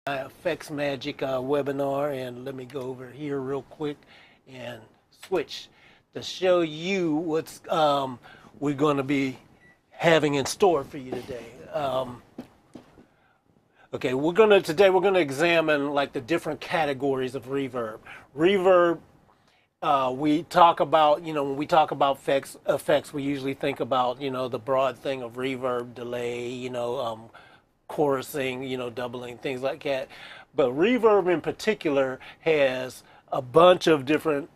my Effects Magic webinar, and let me go over here real quick and switch to show you what's we're going to be having in store for you today. Okay, today we're gonna examine like the different categories of reverb. Reverb, we talk about, when we talk about effects, we usually think about, the broad thing of reverb, delay, chorusing, doubling, things like that. But reverb in particular has a bunch of different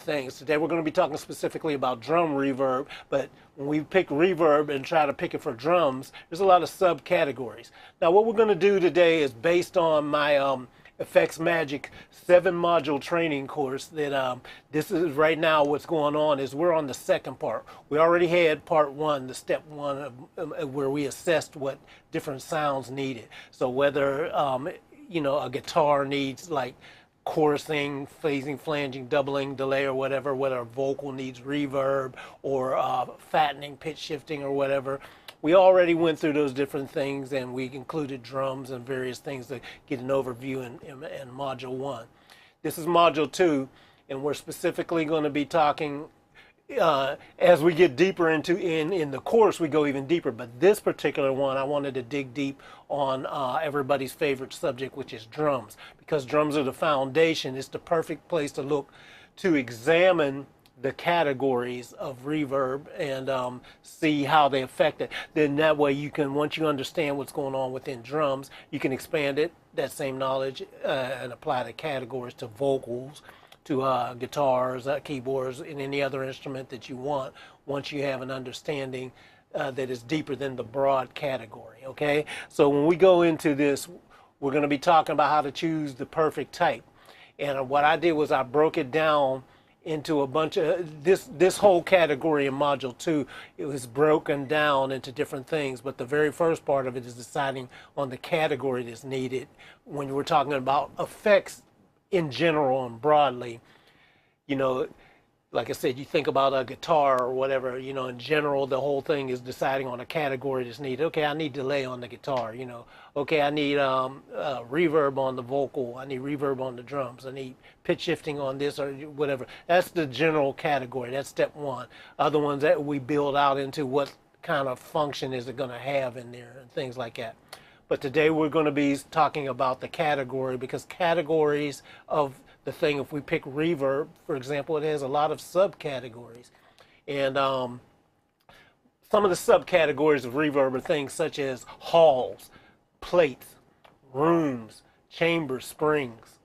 things. Today we're going to be talking specifically about drum reverb, but when we pick reverb and try to pick it for drums, there's a lot of subcategories. Now what we're going to do today is based on my Effects Magic 7-module training course that this is right now what's going on is we're on the second part. We already had part one, the step one, where we assessed what different sounds needed. So whether, a guitar needs like chorusing, phasing, flanging, doubling, delay, or whatever, whether a vocal needs reverb or fattening, pitch shifting, or whatever. We already went through those different things, and we included drums and various things to get an overview in module 1. This is module 2, and we're specifically going to be talking as we get deeper into in the course, we go even deeper. But this particular one, I wanted to dig deep on everybody's favorite subject, which is drums, because drums are the foundation. It's the perfect place to look to examine the categories of reverb and see how they affect it. Then that way you can, once you understand what's going on within drums, you can expand it, that same knowledge, and apply the categories to vocals, to guitars, keyboards, and any other instrument that you want, once you have an understanding that is deeper than the broad category, okay? So when we go into this, we're going to be talking about how to choose the perfect type. And what I did was I broke it down into a bunch of, this whole category in module 2, it was broken down into different things, but the very first part of it is deciding on the category that's needed when we're talking about effects in general and broadly. Like I said, you think about a guitar or whatever, in general, the whole thing is deciding on a category that's needed. Okay, I need delay on the guitar, Okay, I need reverb on the vocal. I need reverb on the drums. I need pitch shifting on this or whatever. That's the general category. That's step 1. Other ones that we build out into what kind of function is it going to have in there and things like that. But today we're going to be talking about the category, because categories of the thing, if we pick reverb, for example, it has a lot of subcategories. And some of the subcategories of reverb are things such as halls, plates, rooms, chambers, springs,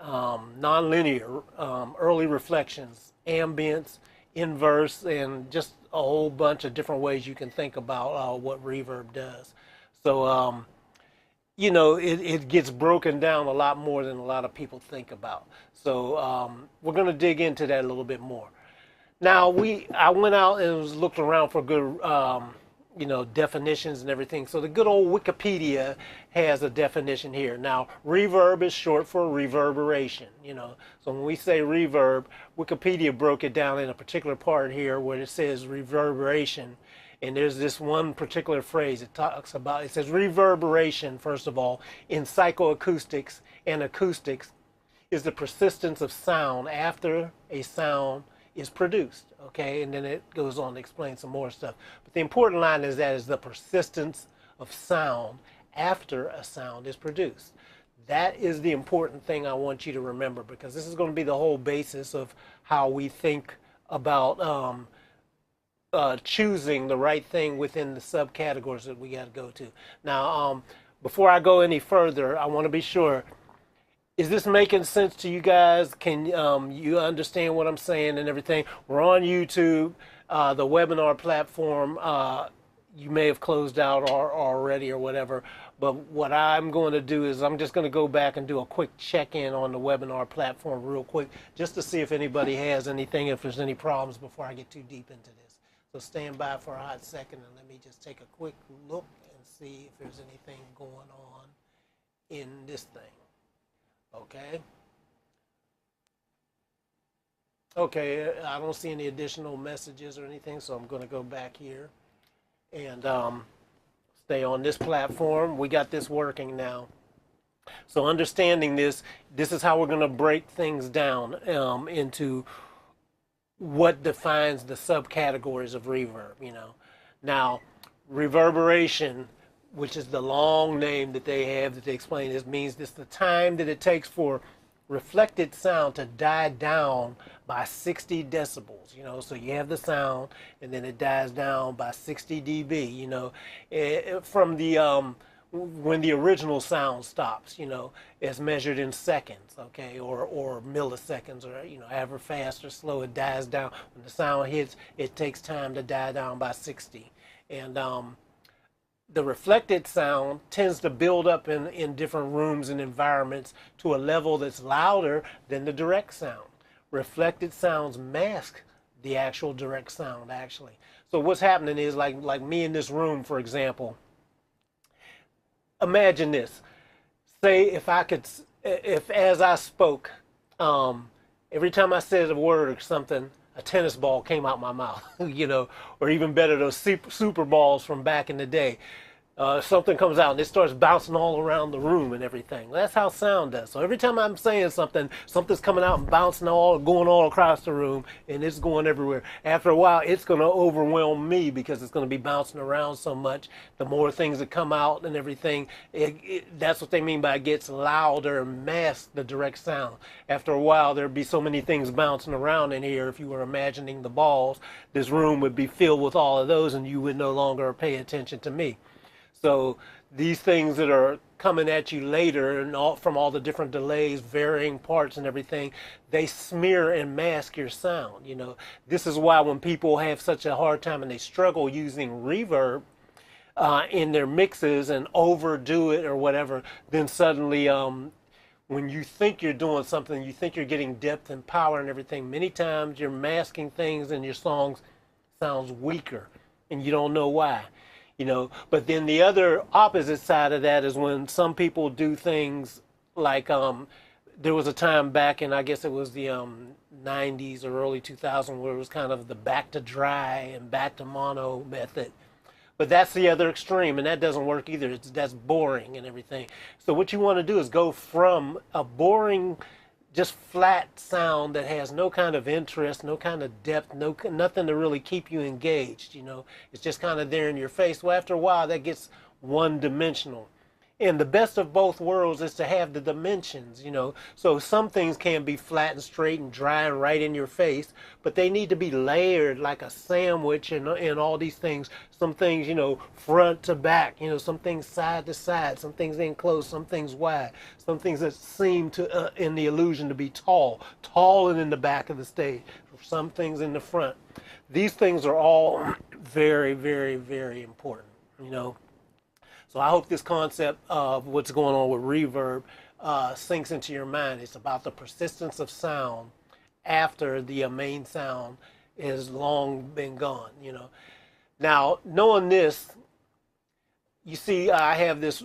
nonlinear, early reflections, ambience, inverse, and just a whole bunch of different ways you can think about what reverb does. So, it gets broken down a lot more than a lot of people think about. So we're going to dig into that a little bit more. Now, I went out and looked around for good, definitions and everything. So the good old Wikipedia has a definition here. Now, reverb is short for reverberation, So when we say reverb, Wikipedia broke it down in a particular part here where it says reverberation. And there's this one particular phrase it talks about. It says reverberation, first of all, in psychoacoustics and acoustics, is the persistence of sound after a sound is produced. Okay, and then it goes on to explain some more stuff. But the important line is that is the persistence of sound after a sound is produced. That is the important thing I want you to remember, because this is going to be the whole basis of how we think about choosing the right thing within the subcategories that we got to go to. Now, before I go any further, I want to be sure, is this making sense to you guys? Can you understand what I'm saying and everything? We're on YouTube, the webinar platform. You may have closed out already or whatever, but what I'm going to do is I'm just going to go back and do a quick check-in on the webinar platform real quick, just to see if anybody has anything, if there's any problems before I get too deep into this. So stand by for a hot second and let me just take a quick look and see if there's anything going on in this thing. Okay. Okay, I don't see any additional messages or anything, so I'm going to go back here and stay on this platform. We got this working now. So understanding this, this is how we're going to break things down into what defines the subcategories of reverb, you know. Now, reverberation, which is the long name that they have that they explain, this means this the time that it takes for reflected sound to die down by 60 decibels, you know. So you have the sound and then it dies down by 60 dB, you know, from the when the original sound stops, you know, it's measured in seconds, okay, or milliseconds, or, you know, however fast or slow it dies down. When the sound hits, it takes time to die down by 60. And the reflected sound tends to build up in different rooms and environments to a level that's louder than the direct sound. Reflected sounds mask the actual direct sound, actually. So what's happening is, like me in this room, for example, imagine this. Say if I could, if as I spoke, every time I said a word or something, a tennis ball came out my mouth, you know, or even better, those super balls from back in the day. Something comes out and it starts bouncing all around the room and everything. That's how sound does. So every time I'm saying something, something's coming out and bouncing going all across the room, and it's going everywhere. After a while, it's going to overwhelm me because it's going to be bouncing around so much. The more things that come out and everything, that's what they mean by it gets louder and masks the direct sound. After a while, there'd be so many things bouncing around in here. If you were imagining the balls, this room would be filled with all of those, and you would no longer pay attention to me. So these things that are coming at you later, and from all the different delays, varying parts and everything, they smear and mask your sound. You know, this is why when people have such a hard time and they struggle using reverb in their mixes and overdo it or whatever, then suddenly when you think you're doing something, you think you're getting depth and power and everything, many times you're masking things and your songs sounds weaker, and you don't know why. You know, but then the other opposite side of that is when some people do things like there was a time back in, I guess it was the 90s or early 2000s, where it was kind of the back to dry and back to mono method. But that's the other extreme, and that doesn't work either. That's boring and everything. So what you want to do is go from a boring, just flat sound that has no kind of interest, no kind of depth, nothing to really keep you engaged, you know. It's just kind of there in your face. Well, after a while, that gets one-dimensional. And the best of both worlds is to have the dimensions, you know. So some things can be flat and straight and dry and right in your face, but they need to be layered like a sandwich, and all these things. Some things, you know, front to back, you know, some things side to side, some things in close, some things wide, some things that seem to, in the illusion, to be tall and in the back of the stage, some things in the front. These things are all very, very, very important, you know. So I hope this concept of what's going on with reverb sinks into your mind. It's about the persistence of sound after the main sound is long been gone, you know. Now, knowing this, you see I have this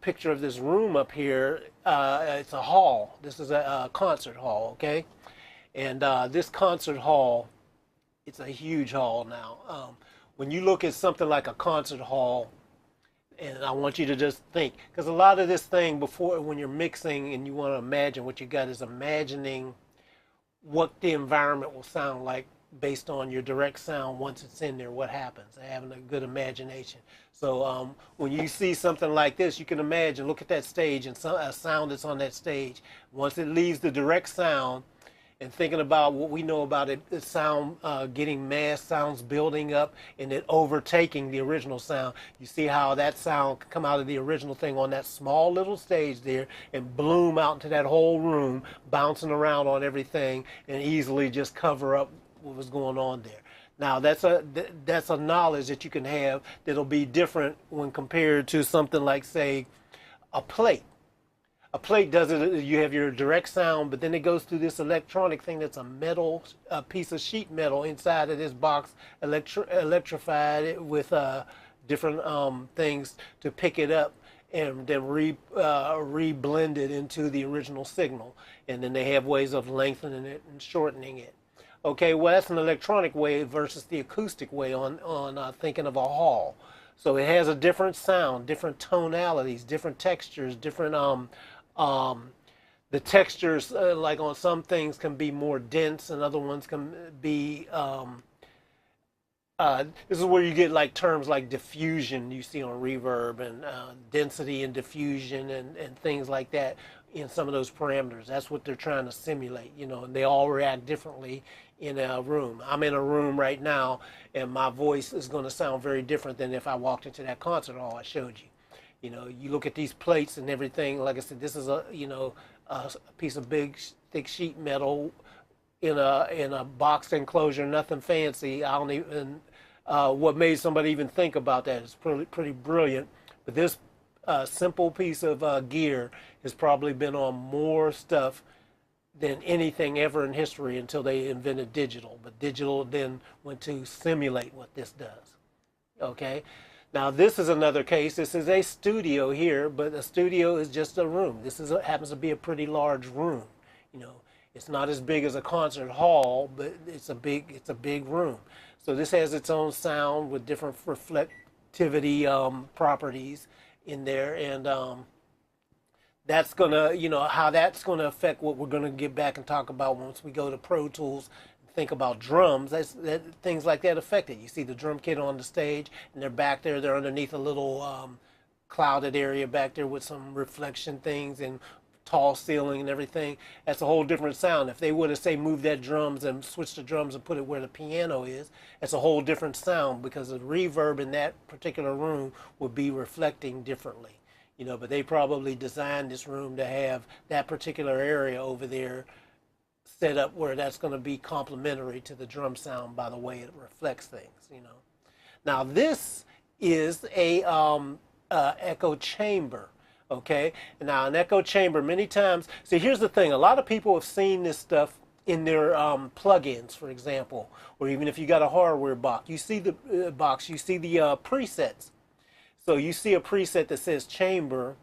picture of this room up here. It's a hall. This is a concert hall, okay? And this concert hall, it's a huge hall now. When you look at something like a concert hall, and I want you to just think, because a lot of this thing before, when you're mixing and you want to imagine what you got, is imagining what the environment will sound like based on your direct sound once it's in there, what happens, having a good imagination. So when you see something like this, you can imagine, look at that stage and a sound that's on that stage. Once it leaves the direct sound, and thinking about what we know about it, the sound getting mass, sounds building up, and it overtaking the original sound. You see how that sound can come out of the original thing on that small little stage there and bloom out into that whole room, bouncing around on everything, and easily just cover up what was going on there. Now that's a knowledge that you can have that'll be different when compared to something like, say, a plate. A plate does it, you have your direct sound, but then it goes through this electronic thing that's a piece of sheet metal inside of this box, electrified with different things to pick it up and then re-blend it into the original signal. And then they have ways of lengthening it and shortening it. Okay, well, that's an electronic way versus the acoustic way on thinking of a hall. So it has a different sound, different tonalities, different textures, different um, the textures like on some things can be more dense and other ones can be this is where you get like terms like diffusion you see on reverb and density and diffusion and things like that in some of those parameters. That's what they're trying to simulate, you know, and they all react differently in a room. I'm in a room right now and my voice is going to sound very different than if I walked into that concert hall I showed you. You know, you look at these plates and everything, like I said, this is a, you know, a piece of big thick sheet metal in a boxed enclosure, nothing fancy. I don't even what made somebody even think about that is pretty brilliant. But this simple piece of gear has probably been on more stuff than anything ever in history until they invented digital. But digital then went to simulate what this does. Okay. Now this is another case. This is a studio here, but a studio is just a room. This is happens to be a pretty large room. You know, it's not as big as a concert hall, but it's a big room. So this has its own sound with different reflectivity properties in there, and that's gonna, you know, how that's gonna affect what we're gonna get back and talk about once we go to Pro Tools. Think about drums. Things like that affect it. You see the drum kit on the stage, and they're back there. They're underneath a little clouded area back there with some reflection things and tall ceiling and everything. That's a whole different sound. If they would have, say, moved that drums and switched the drums and put it where the piano is, that's a whole different sound because the reverb in that particular room would be reflecting differently. You know, but they probably designed this room to have that particular area over there set up where that's going to be complementary to the drum sound by the way it reflects things, you know. Now this is a echo chamber. Okay, now an echo chamber, many times, see here's the thing, a lot of people have seen this stuff in their plugins, for example, or even if you got a hardware box, you see the box, you see the presets. So you see a preset that says chamber,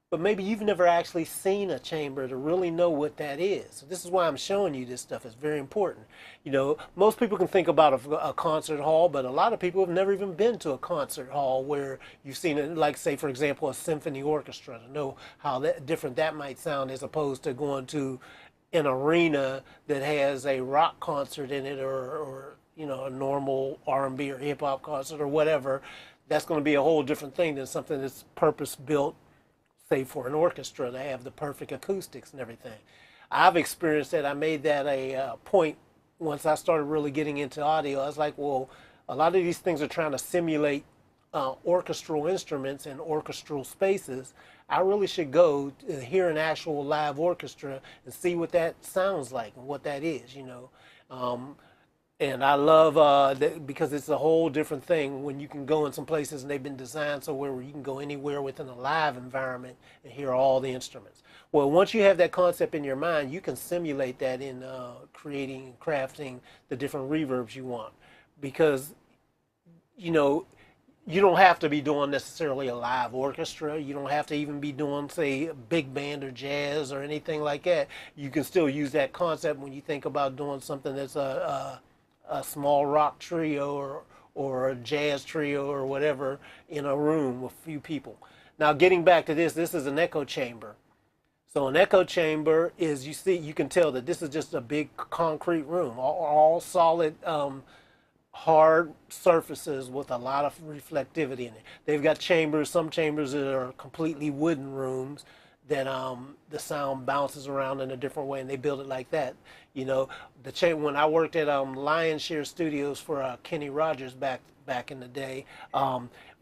but maybe you've never actually seen a chamber to really know what that is. So this is why I'm showing you this stuff. It's very important. You know, most people can think about a concert hall, but a lot of people have never even been to a concert hall where you've seen it, like say, for example, a symphony orchestra, to know how different that might sound as opposed to going to an arena that has a rock concert in it or you know, a normal R&B or hip-hop concert or whatever. That's going to be a whole different thing than something that's purpose-built, say for an orchestra, to have the perfect acoustics and everything. I've experienced that. I made that a point once I started really getting into audio. I was like, well, a lot of these things are trying to simulate orchestral instruments and orchestral spaces. I really should go to hear an actual live orchestra and see what that sounds like and what that is, you know. And I love because it's a whole different thing when you can go in some places and they've been designed so where you can go anywhere within a live environment and hear all the instruments. Well, once you have that concept in your mind, you can simulate that in creating and crafting the different reverbs you want. Because, you know, you don't have to be doing necessarily a live orchestra. You don't have to even be doing, say, big band or jazz or anything like that. You can still use that concept when you think about doing something that's a small rock trio or a jazz trio or whatever in a room with a few people. Now getting back to this is an echo chamber. So an echo chamber is, you can tell that this is just a big concrete room, all solid hard surfaces with a lot of reflectivity in it. They've got chambers, some chambers that are completely wooden rooms that the sound bounces around in a different way, and they build it like that. You know, when I worked at Lion Share Studios for Kenny Rogers back in the day,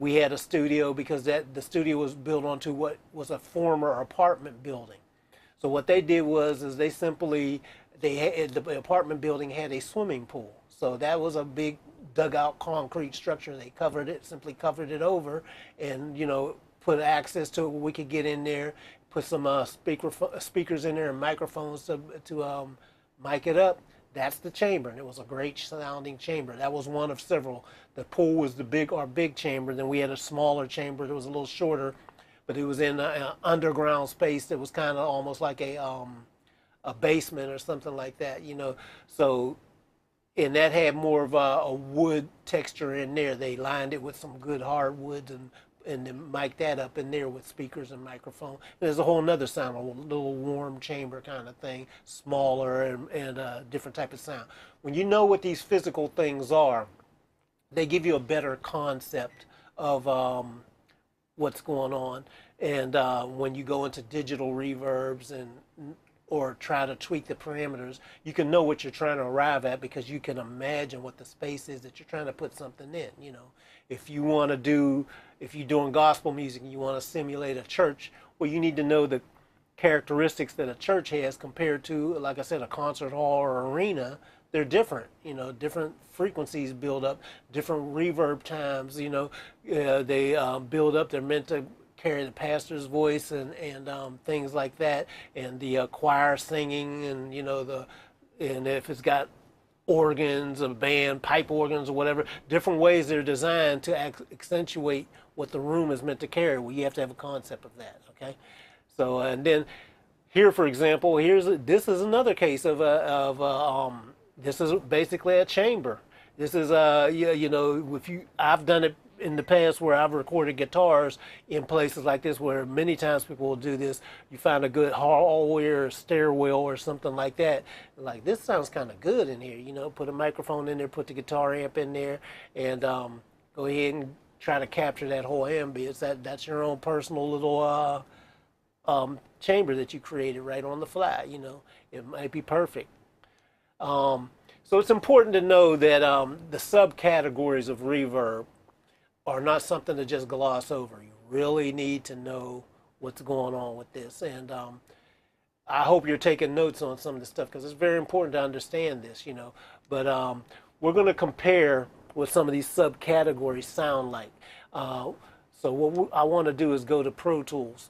we had a studio because the studio was built onto what was a former apartment building. So what they did was they simply, the apartment building had a swimming pool. So that was a big dugout concrete structure. They simply covered it over, and you know, put access to it where we could get in there, put some speakers in there and microphones to mic it up. That's the chamber, and it was a great sounding chamber. That was one of several. The pool was our big chamber. Then we had a smaller chamber that was a little shorter, but it was in an underground space that was kind of almost like a basement or something like that, you know. So and that had more of a wood texture in there. They lined it with some good hardwoods and then mic that up in there with speakers and microphone. And there's a whole nother sound, a little warm chamber kind of thing, smaller and a different type of sound. When you know what these physical things are, they give you a better concept of what's going on. And when you go into digital reverbs and or try to tweak the parameters, you can know what you're trying to arrive at because you can imagine what the space is that you're trying to put something in. You know, if you want to do, if you're doing gospel music and you want to simulate a church, well, you need to know the characteristics that a church has compared to, like I said, a concert hall or arena. They're different, you know, different frequencies build up, different reverb times, you know, they build up, they're meant to carry the pastor's voice and things like that, and the choir singing, and you know and if it's got organs, a band, pipe organs or whatever, different ways they're designed to accentuate what the room is meant to carry. Well, you have to have a concept of that, okay? So and then here, for example, this is another case of this is basically a chamber. This is you know, I've done it in the past where I've recorded guitars in places like this where many times people will do this. You find a good hallway or stairwell or something like that. Like, this sounds kind of good in here, you know, put a microphone in there, put the guitar amp in there, and go ahead and try to capture that whole ambience. That's your own personal little chamber that you created right on the fly, you know. It might be perfect. So it's important to know that the subcategories of reverb are not something to just gloss over. You really need to know what's going on with this. And I hope you're taking notes on some of this stuff because it's very important to understand this, you know. But we're going to compare what some of these subcategories sound like. So what I want to do is go to Pro Tools.